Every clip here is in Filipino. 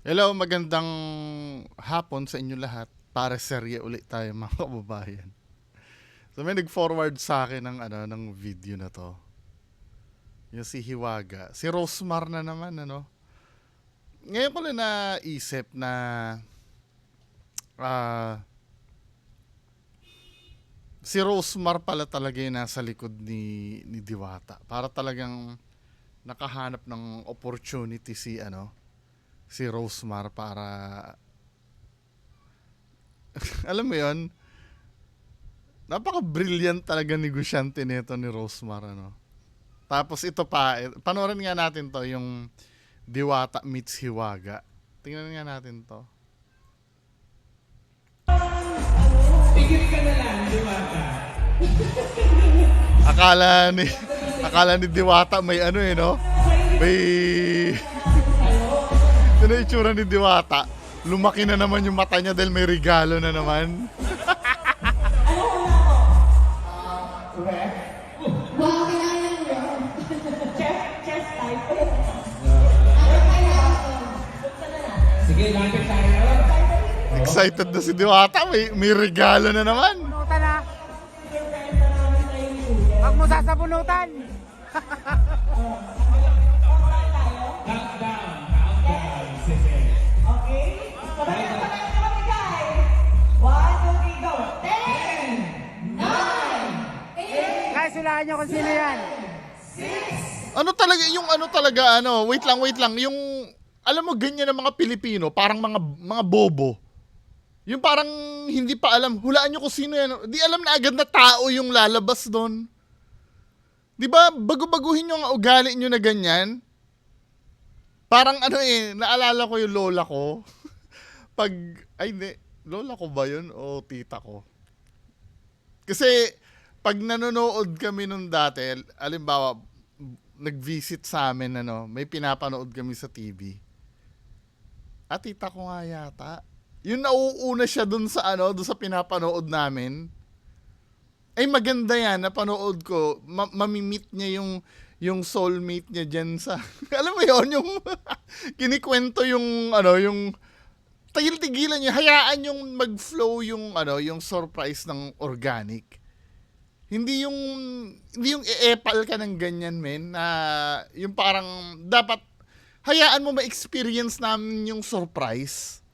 Hello, magandang hapon sa inyo lahat. Para serye ulit tayo mga kababayan. So may nag-forward sa akin ng video na to. Yung si Hiwaga. Si Rosemar na naman Ngayon ko lang naisip na si Rosemar pala talaga yung nasa likod ni Diwata. Para talagang nakahanap ng opportunity si Rosemar para alam mo yon, napaka-brilliant talaga negosyante nito ni Rosemar Tapos ito pa, panoorin nga natin to, yung Diwata meets Hiwaga. Tingnan nga natin to. Tigil ka na lang, Diwata. Akala ni Diwata may may ano yung itsura ni Diwata? Lumaki na naman yung mata niya dahil may regalo na naman. Wow, kailangan mo yun. Chest type. Sige, lapit tayo. Excited na si Diwata, may regalo na naman. Bunutan na. Huwag mo sasabunutan. Countdown. Sige. Okay? Sabay na kami, guys. 1, 2, 3, go. 10, 9, 8, Guys, hulaan nyo kung sino yan. Wait lang, yung, alam mo, ganyan ng mga Pilipino, parang mga bobo. Yung parang hindi pa alam, hulaan nyo kung sino yan. Di alam na agad na tao yung lalabas doon. Di ba, bago-baguhin yung ugali nyo na ganyan. Parang naalala ko yung lola ko. Lola ko ba yun o tita ko? Kasi, pag nanonood kami nung dati, alimbawa, nag-visit sa amin, may pinapanood kami sa TV. At tita ko nga yata. Yung nauuna siya dun sa pinapanood namin. Ay maganda yan, napanood ko. Mamimit niya yung soulmate niya dyan sa, alam mo yon, yung kinikwento yung tigil-tigilan niya, hayaan yung mag-flow yung surprise ng organic. Hindi yung i-epal ka ng ganyan, men, na yung parang dapat hayaan mo ma-experience namin yung surprise.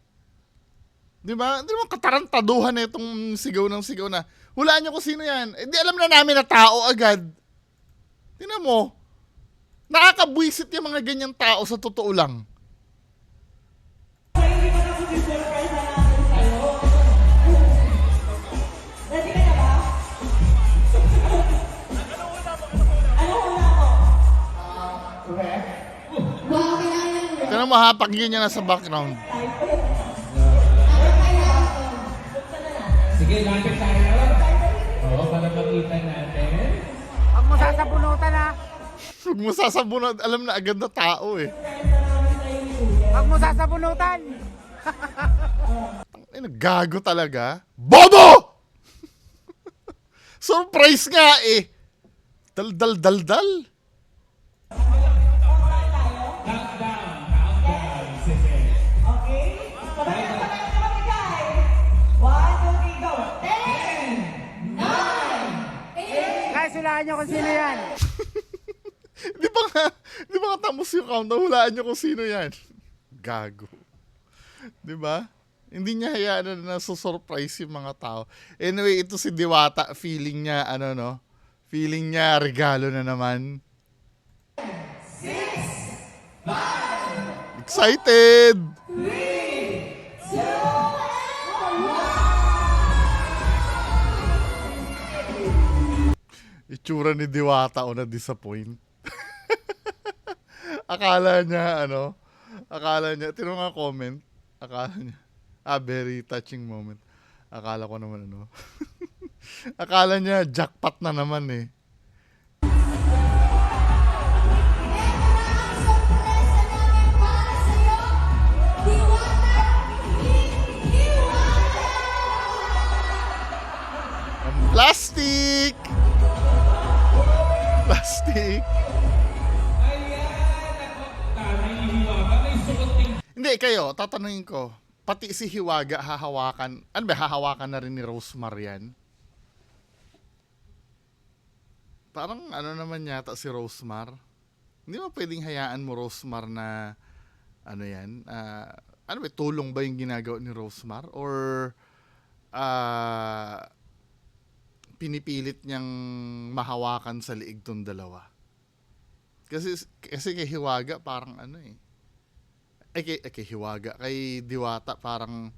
Di ba? Hindi naman katarantaduhan na itong sigaw na, hulaan nyo kung sino yan. Di alam na namin na tao agad. Tingnan mo, nakakabwisit yung mga ganyang tao sa totoo lang. Hindi ko na surprise na natin sa'yo. Ready ka na ba? Ano una ko? Wow, kailangan mo yun. Tingnan mo ha, pakinggan niya na sa background. Sige, lapit tayo. Oo, para makita natin. Huwag mo sasabunutan ha. Huwag mo sasabunan, alam na agad na tao eh. Huwag mo sasabunutan. Ay, naggago talaga. Bobo! Surprise nga eh. Dal. Countdown. Sige. Okay? Sabay na kami, guys. 1, 2, 3, go. 10, 9, 8. Guys, hulaan nyo kung sino yan. Di ba nga tamos yung countdown, hulaan nyo kung sino yan. Gago. Di ba? Hindi niya hayaan na nasusurprise yung mga tao. Anyway, ito si Diwata, feeling niya, feeling niya regalo na naman. 6, 5, Excited! 3, 2, 1. Itsura ni Diwata o na-disappoint. akala niya, tinong nga comment, akala niya, very touching moment. Akala ko naman akala niya, jackpot na naman eh. Plastic! Ayan, may hihiwa ka. May suot Hindi, kayo, tatanungin ko, pati si Hiwaga hahawakan, ano ba, hahawakan na rin ni Rosemar yan? Parang ano naman yata si Rosemar. Hindi mo pwedeng hayaan mo Rosemar na, ano yan, ano ba, tulong ba yung ginagawa ni Rosemar? Or, pinipilit niyang mahawakan sa liig tong dalawa? Kasi kay Hiwaga parang ano eh. Kay Hiwaga, kay Diwata parang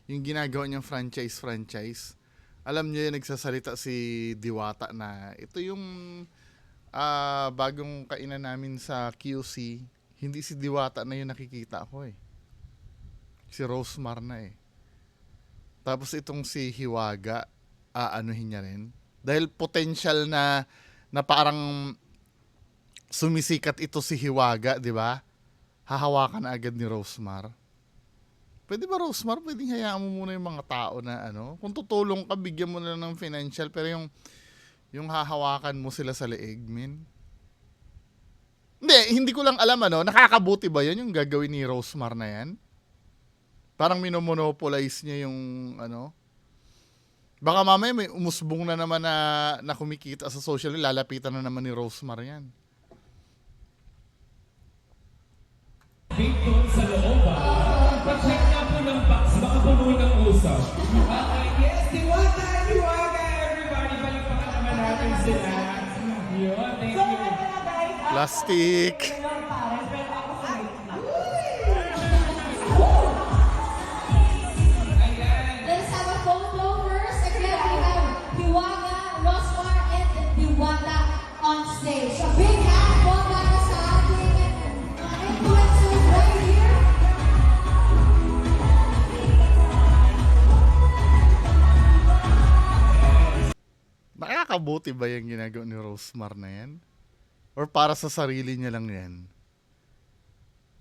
yung ginagawa niyang franchise. Alam niyo yung nagsasalita si Diwata na ito yung bagong kainan namin sa QC. Hindi si Diwata na yung nakikita ko eh. Si Rosemar na eh. Tapos itong si Hiwaga, aanuhin niya rin. Dahil potential na parang sumisikat ito si Hiwaga, di ba? Hahawakan na agad ni Rosemar. Pwede ba Rosemar, pwedeng hayaan mo muna yung mga tao na ano, kung tutulong ka, bigyan mo na ng financial, pero yung hahawakan mo sila sa leeg, min. Hindi ko lang alam ano, nakakabuti ba yun yung gagawin ni Rosemar na yan? Parang minomonopolize niya yung ano. Baka mamaya may umusbong na naman na kumikita sa social, lalapitan na naman ni Rosemar yan. Victor sa loob pa-check nga po ng box, baka puno ng usap. Okay, yes, Diwata, everybody, palagpakan naman natin sila. Yun, thank So, you. ito na guys. Plastic. Ngayon, pares, pero ako sa gitna. Let's have a photo first. Again, we have Hiwaga, Rosmar, and Diwata on stage. A big hand po para sa ating mga influencers right here. Nakakabuti ba yung ginagawa ni Rosemar na yan? Or para sa sarili niya lang yan?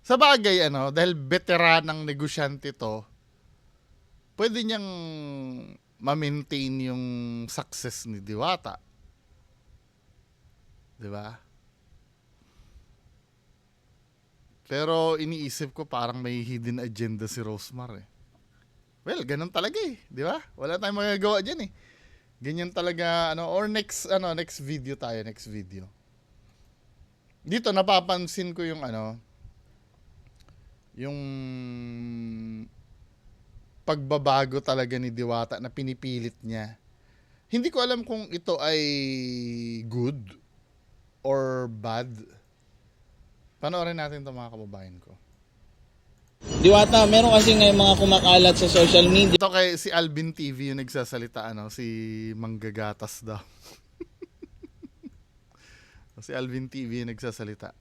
Sa bagay, ano, dahil veteranang negosyante to, pwede niyang ma-maintain yung success ni Diwata. Diba? Pero iniisip ko parang may hidden agenda si Rosemar eh. Well, ganun talaga eh, di ba? Wala tayong magagawa dyan eh. Ganyan talaga, ano, or next video tayo, next video. Dito, napapansin ko yung, ano, yung pagbabago talaga ni Diwata na pinipilit niya. Hindi ko alam kung ito ay good or bad. Panoorin natin ito mga kababayan ko. Diwata, meron kasi ngayon mga kumakalat sa social media Ito kay si Alvin TV yung nagsasalita, ano, si Manggagatas daw. Si Alvin TV yung nagsasalita.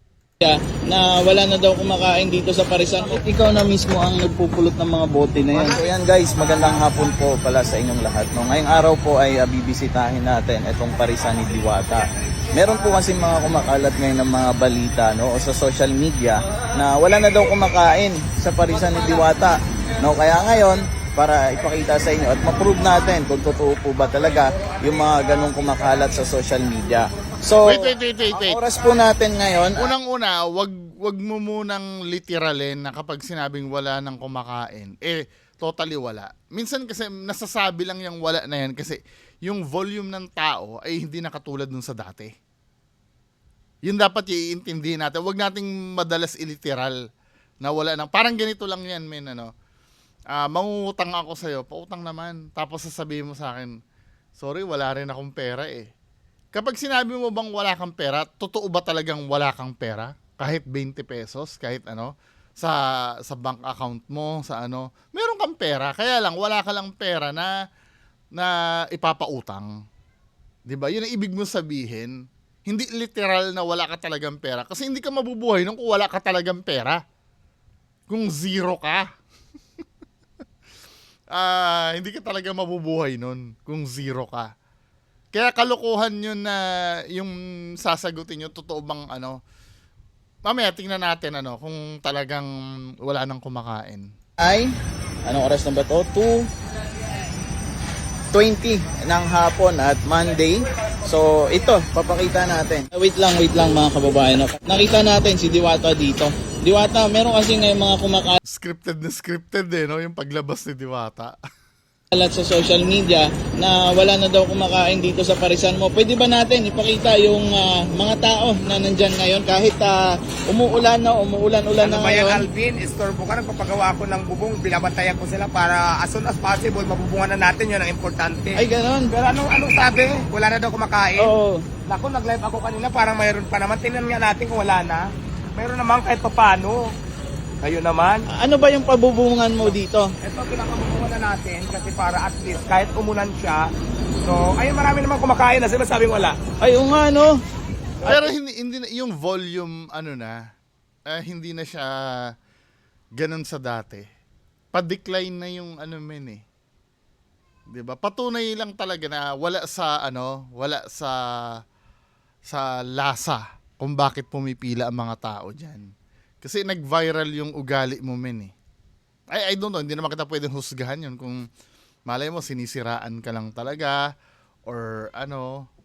na wala na daw kumakain dito sa Parisan. Ikaw na mismo ang nagpupulot ng mga bote na yan. So yan guys, magandang hapon po pala sa inyong lahat. No? Ngayong araw po ay bibisitahin natin itong Parisan ni Diwata. Meron po kasi mga kumakalat ngayon ng mga balita no, o sa social media na wala na daw kumakain sa Parisan ni Diwata. No? Kaya ngayon, para ipakita sa inyo at ma-prove natin kung totoo po ba talaga yung mga ganong kumakalat sa social media. So, Wait. ang oras po natin ngayon, Unang-una, wag mo munang literalin na kapag sinabing wala nang kumakain, totally wala. Minsan kasi nasasabi lang yung wala na yan kasi yung volume ng tao ay hindi na katulad dun sa dati. Yun dapat iintindihin natin. Wag nating madalas iliteral na wala nang. Parang ganito lang yan, men, ano. Mangungutang ako sa'yo, pautang naman. Tapos sasabihin mo sa akin, sorry, wala rin akong pera eh. Kapag sinabi mo bang wala kang pera, totoo ba talagang wala kang pera? Kahit 20 pesos, kahit ano, sa bank account mo, sa ano, meron kang pera. Kaya lang, wala ka lang pera na ipapautang. 'Di ba? Yun ang ibig mo sabihin. Hindi literal na wala ka talagang pera. Kasi hindi ka mabubuhay nung kung wala ka talagang pera. Kung zero ka. Hindi ka talaga mabubuhay nun kung zero ka. Kaya kalokohan yun na yung sasagutin nyo, totoo bang ano. Mamaya tingnan natin ano, kung talagang wala nang kumakain. ay, anong oras na ba to? 2:20 ng hapon at Monday, So ito, papakita natin. Wait lang mga kababayan. No? Nakita natin si Diwata dito. Diwata, meron kasi ngayon mga kumakalat Scripted eh, no? Yung paglabas ni Diwata. sa social media na wala na daw kumakain dito sa parisan mo. Pwede ba natin ipakita yung mga tao na nandyan ngayon kahit umuulan na Ano ba yan, ngayon? Alvin? Istorbo ka, nagpapagawa ko ng bubong, binabantayan ko sila para as soon as possible, mabubungan na natin, yun ang importante. Ay, ganon. Pero anong sabi? Wala na daw kumakain? Oo. Naku, nag-live ako kanina, parang mayroon pa naman. Tingnan nga natin kung wala na. Mayroon naman kahit papano. Kayo naman. Ano ba yung pabubungan mo dito? Ito, pinakabubungan na natin kasi para at least kahit umulan siya. So, ayun, marami naman kumakain na sila sabing wala. Ay, o nga, no? Pero hindi yung volume, hindi na siya ganun sa dati. Pa-decline na yung eh. 'Di ba? Patunay lang talaga na wala sa lasa kung bakit pumipila ang mga tao diyan. Kasi nag-viral yung ugali mo eh. I don't know, hindi naman kita pwedeng husgahan yun kung malay mo sinisiraan ka lang talaga or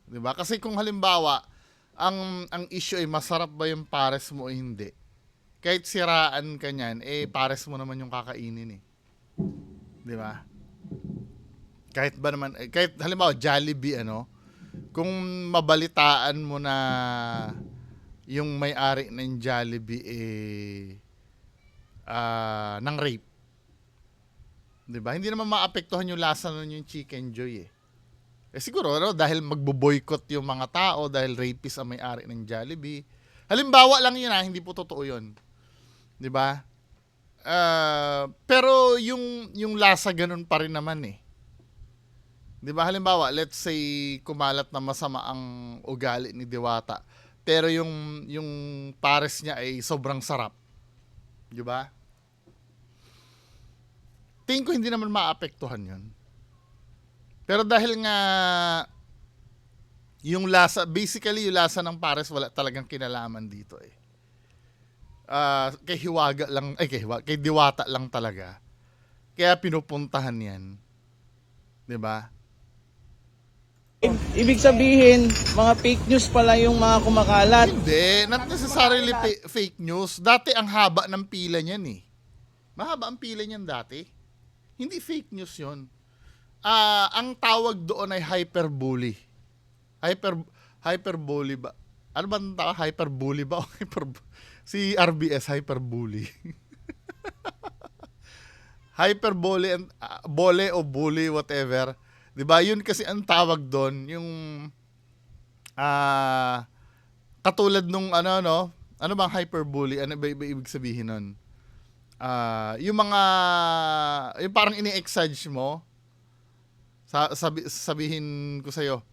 'di ba? Kasi kung halimbawa ang issue ay masarap ba yung pares mo o hindi. Kahit siraan ka niyan, pares mo naman yung kakainin eh. 'Di ba? Kahit halimbawa Jollibee kung mabalitaan mo na yung may-ari ng Jollibee ng rape. 'Di ba? Hindi naman maapektuhan yung lasa nun yung Chicken Joy eh. Siguro dahil magbo-boycott yung mga tao dahil rapist ang may-ari ng Jollibee. Halimbawa lang yun hindi po totoo yun. 'Di ba? Pero yung lasa ganun pa rin naman eh. 'Di ba? Halimbawa, let's say kumalat na masama ang ugali ni Diwata. Pero yung pares niya ay sobrang sarap. 'Di ba? Tingin ko hindi naman maapektuhan 'yun. Pero dahil nga yung lasa, basically yung lasa ng pares wala talagang kinalaman dito eh. Kay Diwata lang talaga. Kaya pinupuntahan 'yan. 'Di ba? Ibig sabihin, mga fake news pala yung mga kumakalat. Hindi, not necessarily fake news. Dati ang haba ng pila niyan eh. Mahaba ang pila niyan dati. Hindi fake news 'yon. Ang tawag doon ay hyperbully. Hyperbully ba? Ano ba ang tawag? Hyperbully ba? Si RBS hyperbully. Hyperbole and bole o bully whatever. 'Di ba? Yun kasi ang tawag doon, yung katulad nung ano bang hyperbole? Ano ba ibig sabihin nun? Yung parang ini-exage mo. Sabihin ko sa'yo,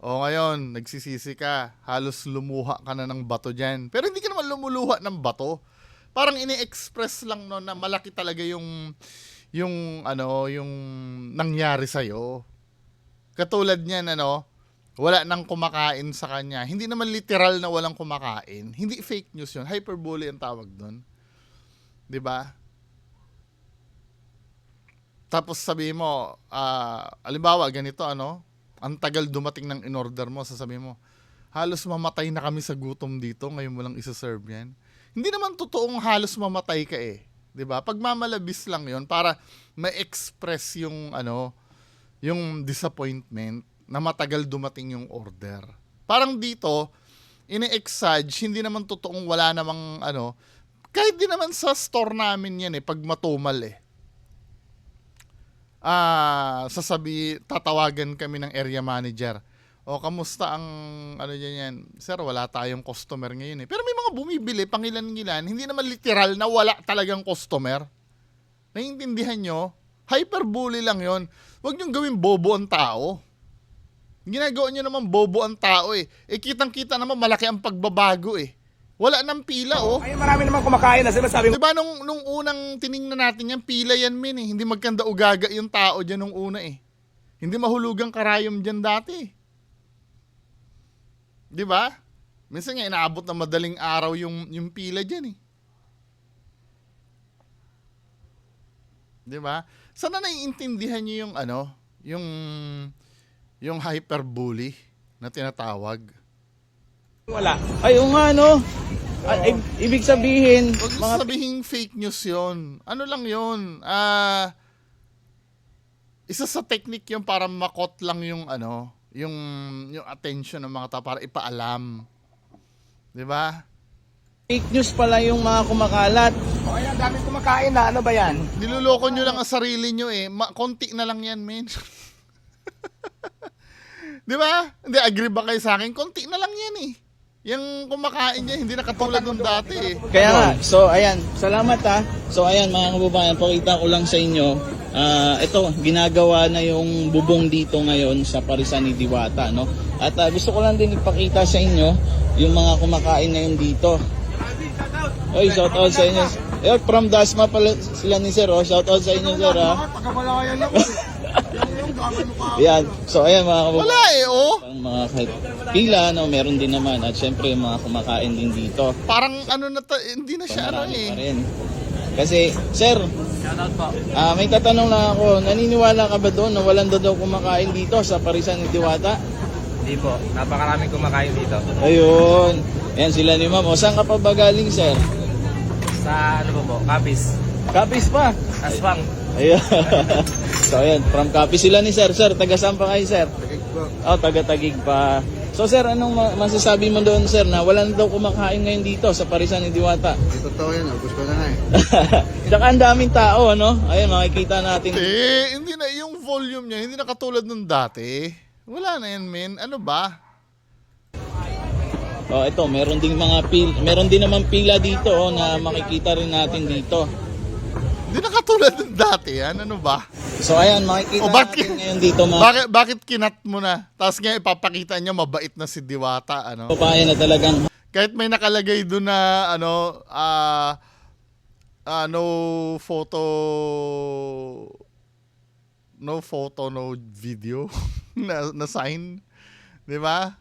ngayon, nagsisisi ka, halos lumuha ka na ng bato dyan. Pero hindi ka naman lumuluha ng bato. Parang ini-express lang no na malaki talaga yung nangyari sa'yo. Katulad niyan, wala nang kumakain sa kanya. Hindi naman literal na walang kumakain. Hindi fake news yun. Hyperbole ang tawag doon. 'Di ba? Tapos sabihin mo, halimbawa, ganito, ang tagal dumating ng in-order mo, sasabihin mo, halos mamatay na kami sa gutom dito, ngayon mo lang isa-serve yan. Hindi naman totoong halos mamatay ka eh. 'Di ba? Pagmamalabis lang yon para ma-express yung disappointment na matagal dumating yung order. Parang dito, ini-exage, hindi naman totoong wala namang kahit di naman sa store namin yan pag matumal tatawagan kami ng area manager. Kamusta ang dyan yan? Sir, wala tayong customer ngayon Pero may mga bumibili, pangilan-ngilan, hindi naman literal na wala talagang customer. Naiintindihan nyo? Hyperbole lang yon. Huwag niyong gawin bobo ang tao. Ginagawa niyo naman bobo ang tao kitang-kita naman malaki ang pagbabago Wala nang pila Ay, marami naman kumakain na sila sabing Diba nung unang tiningnan natin yan, pila yan Hindi magkanda ugaga yung tao dyan nung una Hindi mahulugang karayom dyan dati. Diba? Minsan nga inaabot na madaling araw yung pila dyan Diba? Sana naiintindihan niyo yung hyperbole. na tinatawag. Wala. Ay, oo nga, no? Ibig sabihin, Huwag mo mga sabihin fake news yon. Ano lang yon? Isa sa technique yung para makot lang yung ano, yung attention ng mga tao para ipaalam. 'Di ba? fake news pala yung mga kumakalat. O kaya ang dami kumakain na, ano ba yan? Niloloko nyo lang ang sarili nyo eh. Konti na lang yan, men. 'Di ba? Hindi, agree ba kayo sa akin? Konti na lang yan eh. Yung kumakain niya, hindi na katulad nung dati eh. Kaya nga, so ayan, salamat ha. So ayan mga kababayan, pakita ko lang sa inyo. Ito, ginagawa na yung bubong dito ngayon sa Parisan ni Diwata, no? At gusto ko lang din ipakita sa inyo yung mga kumakain ngayon dito. Oy, shout out sa inyo. From Dasma pala sila ni Sir, oh. Shout out sa inyo, Sir, ha. Pagkabalayan ako. Yan. So ayan mga kababayan. Wala eh, oh. Ang mga kahit pila, no, meron din naman. At syempre yung mga kumakain din dito. Parang ano na hindi na So, siya ano marami eh. pa rin. Kasi, Sir, may tatanong lang ako, naniniwala ka ba doon na walang daw kumakain dito sa Parisan ni Diwata? Hindi po, napakaraming kumakain dito. Ayun. Ayan sila ni Ma'am. O, saan ka pa ba galing, Sir? Sa ano po, Kapis. Kapis pa. Aswang. Ayun. So, ayan, from Kapis sila ni Sir. Sir, taga saan pa kayo, Sir? Tagig pa. Oh, taga-Tagig pa. So, Sir, anong masasabi mo doon, Sir, na wala na daw kumakain ngayon dito sa Parisan ni Diwata? Totoo yan, ubus ko na nga eh. Tsaka ang daming tao, ano? Ayun, makikita natin. Hindi na, yung volume niya, hindi na katulad nung dati. Wala na yan, men. Ano ba? Oh, ito, meron din naman pila dito, oh, na makikita rin natin dito. Hindi na katulad nung dati, yan. Ano ba? So ayan, makikita natin ngayon dito mga Bakit kinat mo na? Tapos nga ipapakita niya mabait na si Diwata, ano? kababayan na talagang Kahit may nakalagay doon na ano, no photo, no video na sign, 'di ba?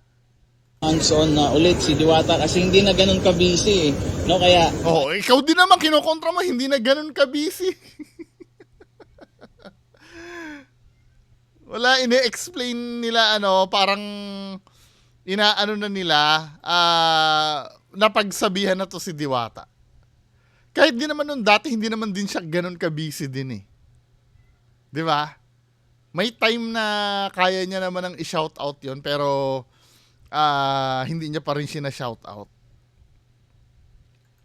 hands-on na ulit si Diwata kasi hindi na ganun ka-busy, eh. No, kaya Oh, ikaw din naman kinokontra mo, hindi na ganun ka busy. Wala, ini-explain nila ano, parang inaano na nila, napagsabihan na to si Diwata. Kahit di naman nung dati, hindi naman din siya ganun ka-busy din eh. Di ba? May time na kaya niya naman ang i-shoutout yon pero hindi niya pa rin siya na-shoutout.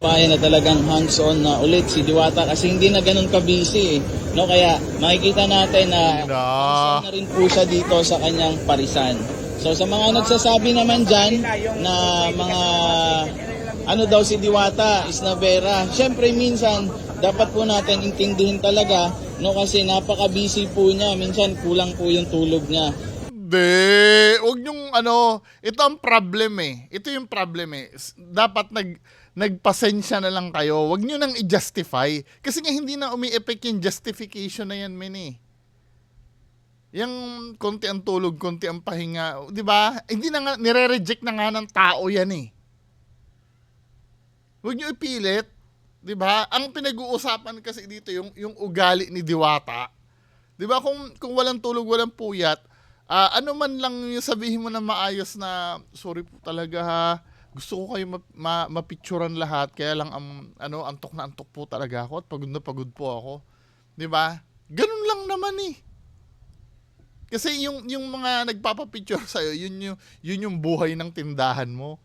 kababayan na talagang hands-on na ulit si Diwata kasi hindi na ganun ka-busy, eh. No, kaya makikita natin na hands-on na rin po siya dito sa kanyang parisan. So sa mga nagsasabi naman dyan na mga ano daw si Diwata is na vera, syempre minsan dapat po natin intindihin talaga, no, kasi napaka-busy po niya, minsan kulang po yung tulog niya. Hindi, huwag niyong ano, ito ang problem eh. Ito yung problem eh. Dapat nagpasensya na lang kayo. Huwag niyo nang i-justify. Kasi nga hindi na umi-effect yung justification na yan, men eh. Yung konti ang tulog, konti ang pahinga, di ba? Hindi na nga, nire-reject na nga ng tao yan eh. Huwag niyo ipilit, di ba? Ang pinag-uusapan kasi dito, yung ugali ni Diwata. Di ba, kung walang tulog, walang puyat, ano man lang yung sabihin mo na maayos na, sorry po talaga ha, gusto ko kayo mapicturan lahat, kaya lang antok na antok po talaga ako at pagod na pagod po ako. 'Di ba? Ganun lang naman eh. Kasi yung mga nagpapapicture sa iyo, yun yung buhay ng tindahan mo.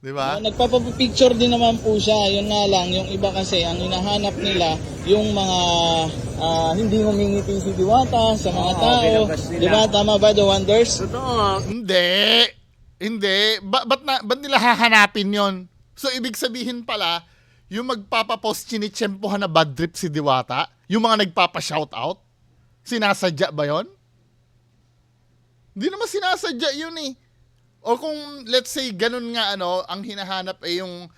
'Di ba? Nagpapapicture din naman po siya, yun nga lang, yung iba kasi ang hinahanap nila yung mga hindi humingiti si Diwata sa mga tao. Di ba? Tama ba, The Wonders? Hindi. Ba't nila hahanapin yon? So, ibig sabihin pala, yung magpapapost chinitsempohan na bad trip si Diwata, yung mga nagpapa-shoutout, sinasadya ba yon? Hindi naman sinasadya yun eh. O kung, let's say, ganun nga, ang hinahanap ay yung,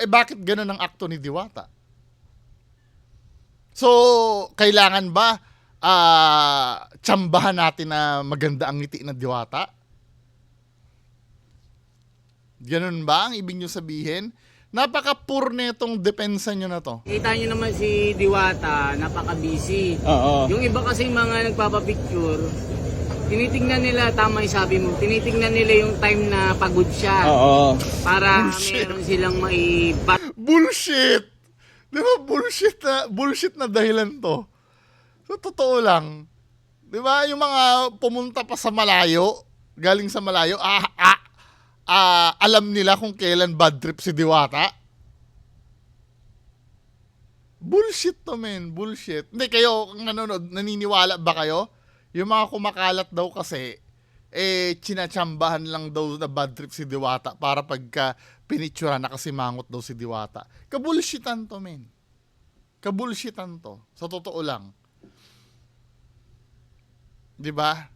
bakit ganun ang akto ni Diwata? So, kailangan ba tsambahan natin na maganda ang ngiti ng Diwata? Ganun ba ang ibig nyo sabihin? Napaka-poor netong depensa nyo na to. Kita nyo naman si Diwata, napaka-busy. Oo. Yung iba kasi mga nagpapapicture, tinitingnan nila, tama yung sabi mo, tinitingnan nila yung time na pagod siya. Oo. Para Bullshit. meron silang maibat. Bullshit! Di ba bullshit na dahilan to? So, totoo lang. Di ba, yung mga pumunta pa sa malayo, galing sa malayo, alam nila kung kailan bad trip si Diwata? Bullshit to, men. Bullshit. Hindi, kayo, ang nanonood, naniniwala ba kayo? Yung mga kumakalat daw kasi, chinachambahan lang daw na bad trip si Diwata para pagka pinitsura nakasimangot daw si Diwata. Kabulshitan to, men. Kabulshitan to. Sa totoo lang. 'Di ba?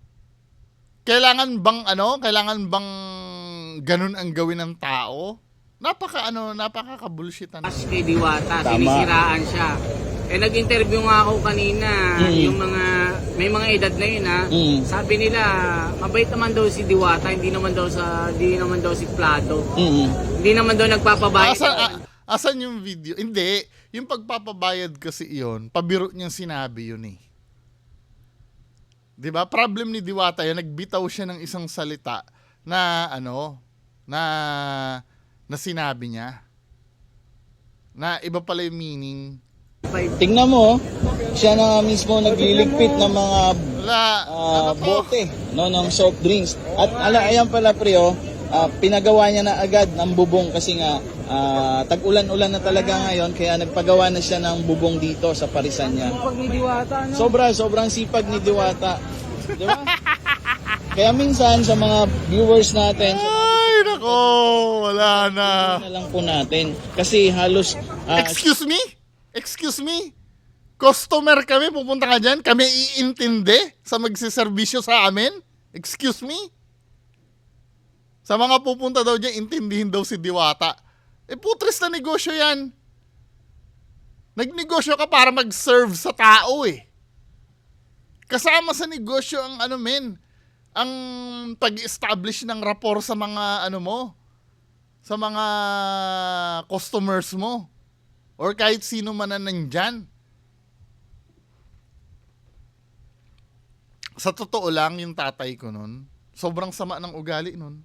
Kailangan bang ganun ang gawin ng tao? Napakakabulshitan. Kay Diwata, Tama. sinisiraan siya. Nag-interview nga ako kanina, yung may mga edad na yun sabi nila, mabait naman daw si Diwata, hindi naman daw si Plato. Hindi naman daw nagpapabayad. Asan yung video? Hindi, yung pagpapabayad kasi iyon, pabiro niyang sinabi yun eh. 'Di ba? Problem ni Diwata yun, nagbitaw siya ng isang salita na na sinabi niya. Na iba pala yung meaning. Tingnan mo, siya na mismo nagliligpit ng mga Ano to? bote, no, ng soft drinks. At ayan pala pre, pinagawa niya na agad ng bubong kasi nga tag-ulan-ulan na talaga ngayon kaya nagpagawa na siya ng bubong dito sa parisan niya. Pag ni Diwata, Sobrang sipag ni Diwata. Di ba? Kaya minsan sa mga viewers natin, Ay, nako, wala na. na lang po natin. Kasi halos Excuse me? Customer kami, pupunta ka dyan? Kami iintindi sa magsiservisyo sa amin? Excuse me? Sa mga pupunta daw dyan, intindihin daw si Diwata. Putres na negosyo yan. Nagnegosyo ka para mag-serve sa tao eh. Kasama sa negosyo ang ang pag-establish ng rapport sa mga sa mga customers mo. Or kahit sino man na nandyan. Sa totoo lang, yung tatay ko nun, sobrang sama ng ugali nun.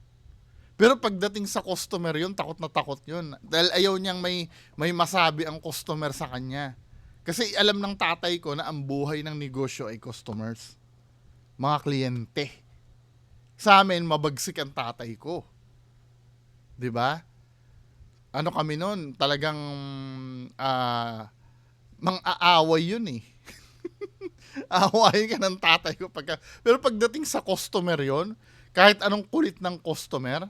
Pero pagdating sa customer yun, takot na takot yun. Dahil ayaw niyang may masabi ang customer sa kanya. Kasi alam ng tatay ko na ang buhay ng negosyo ay customers. Mga kliyente. Sa amin, mabagsik ang tatay ko. 'Di ba? Ano kami nun, talagang mang-aaway yun eh. Aaway ka ng tatay ko. Pero pagdating sa customer yon, kahit anong kulit ng customer,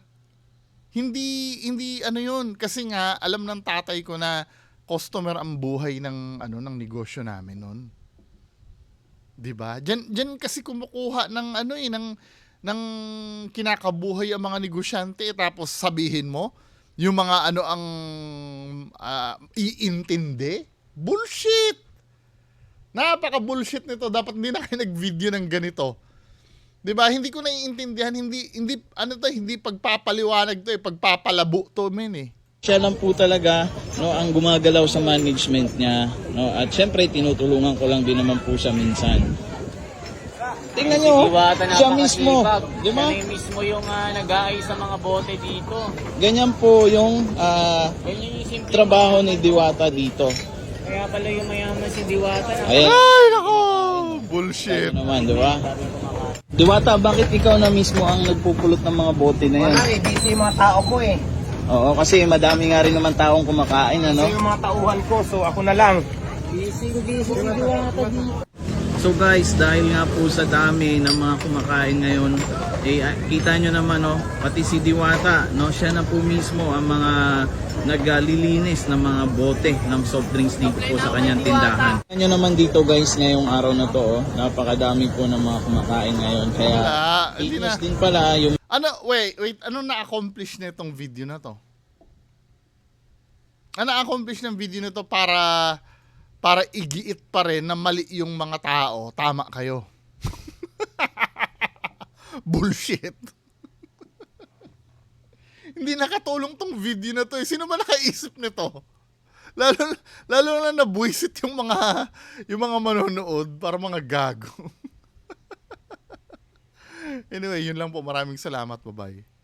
hindi yun. Kasi nga, alam ng tatay ko na customer ang buhay ng negosyo namin nun. 'Di ba? Diyan kasi kumukuha ng ng kinakabuhay ang mga negosyante tapos sabihin mo yung mga ang iintindi? Bullshit! Napaka-bullshit nito. Dapat hindi na kayo nag-video ng ganito. 'Di ba? Hindi ko naiintindihan, hindi pagpapaliwanag to, pagpapalabo to, men eh. siya lang po talaga ang gumagalaw sa management niya, no? At syempre tinutulungan ko lang din naman po siya minsan. Tingnan niyo, siya mismo, di ba? Siya mismo yung nag-aayos sa mga bote dito. Ganyan po yung trabaho ni Diwata dito. Kaya pala yung mayaman si Diwata. Ayan. Ay, nako! Bullshit. Ano naman, di ba? Diwata, bakit ikaw na mismo ang nagpupulot ng mga bote na yan? Wala busy yung mga tao ko eh. Oo, kasi madami nga rin naman taong kumakain, ano? Busy yung mga tauhan ko, so ako na lang. Busy si Diwata dito. So guys, dahil nga po sa dami ng mga kumakain ngayon, kita nyo naman, pati si Diwata, siya na po mismo ang mga naglilinis ng mga bote ng soft drinks dito po sa kanyang tindahan. Kita nyo naman dito guys, ngayong araw na to, napakadami po ng mga kumakain ngayon. Kaya inos din pala yung... Wait, ano na-accomplish na itong video na to? Ano na-accomplish ng video na to para igiit pa rin na mali yung mga tao? Tama kayo. Bullshit. Hindi nakatulong tong video na to. Sino ba nakaisip nito? Lalo na nabuisit yung mga manonood para mga gago. Anyway, yun lang po. Maraming salamat. Bye-bye.